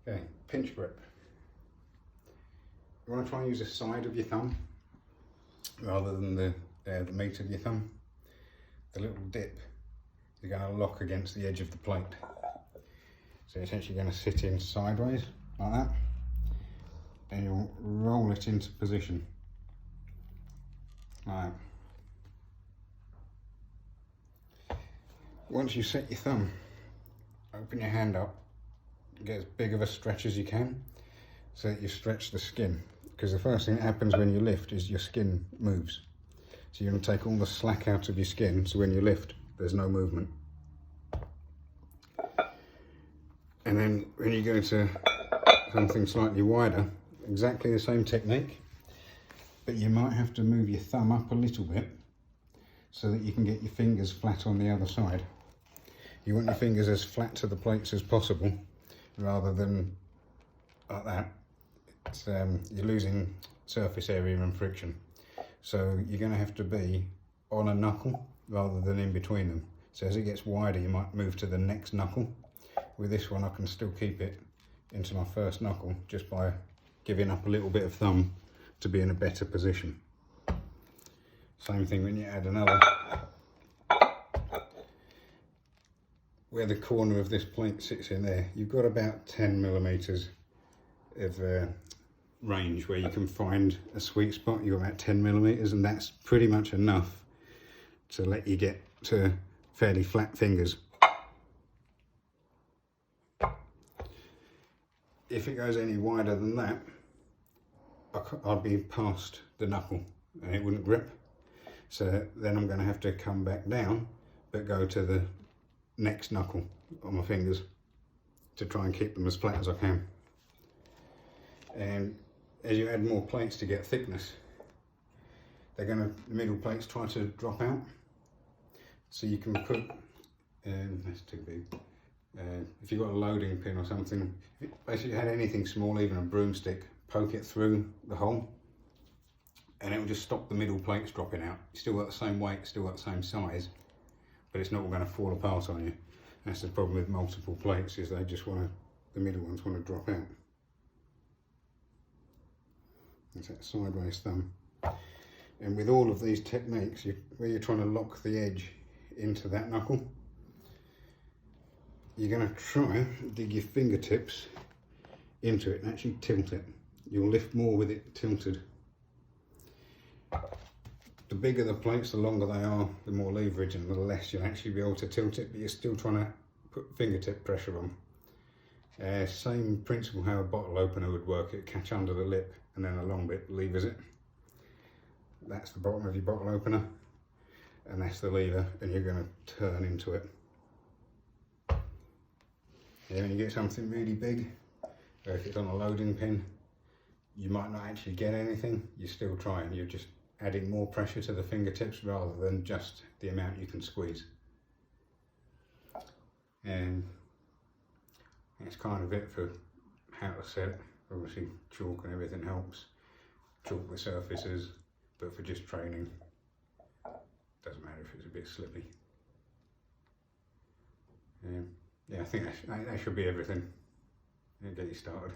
Okay, pinch grip. You want to try and use the side of your thumb rather than the meat of your thumb. The little dip is going to lock against the edge of the plate. So it's actually going to sit in sideways like that, and you'll roll it into position like that. Once you set your thumb, open your hand up, get as big of a stretch as you can so that you stretch the skin, because the first thing that happens when you lift is your skin moves. So you're going to take all the slack out of your skin, so when you lift there's no movement. And then when you go to something slightly wider, exactly the same technique, but you might have to move your thumb up a little bit so that you can get your fingers flat on the other side. You want your fingers as flat to the plates as possible, rather than like that. You're losing surface area and friction. So you're going to have to be on a knuckle rather than in between them. So as it gets wider, you might move to the next knuckle. With this one, I can still keep it into my first knuckle just by giving up a little bit of thumb to be in a better position. Same thing when you add another. Where the corner of this plate sits in there, you've got about 10 millimeters of range where you can find a sweet spot. You've got about 10 millimeters, and that's pretty much enough to let you get to fairly flat fingers. If it goes any wider than that, I'd be past the knuckle and it wouldn't grip. So then I'm going to have to come back down, but go to the next knuckle on my fingers to try and keep them as flat as I can. And as you add more plates to get thickness, the middle plates try to drop out. So you can put, that's too big. If you've got a loading pin or something, basically had anything small, even a broomstick, poke it through the hole and it will just stop the middle plates dropping out. You still got the same weight, still got the same size, but it's not all going to fall apart on you. That's the problem with multiple plates, is they just the middle ones want to drop out. That's that sideways thumb. And with all of these techniques, where you're trying to lock the edge into that knuckle, you're going to try and dig your fingertips into it and actually tilt it. You'll lift more with it tilted. The bigger the plates, the longer they are, the more leverage and the less you'll actually be able to tilt it, but you're still trying to put fingertip pressure on. Same principle how a bottle opener would work. It'd catch under the lip and then a long bit levers it. That's the bottom of your bottle opener, and that's the lever, and you're going to turn into it. Yeah, when you get something really big, or if it's on a loading pin, you might not actually get anything. You're still trying. You're just adding more pressure to the fingertips rather than just the amount you can squeeze. And that's kind of it for how to set. Obviously chalk and everything helps. Chalk the surfaces, but for just training, doesn't matter if it's a bit slippy. Yeah, I think that should be everything. Get you started.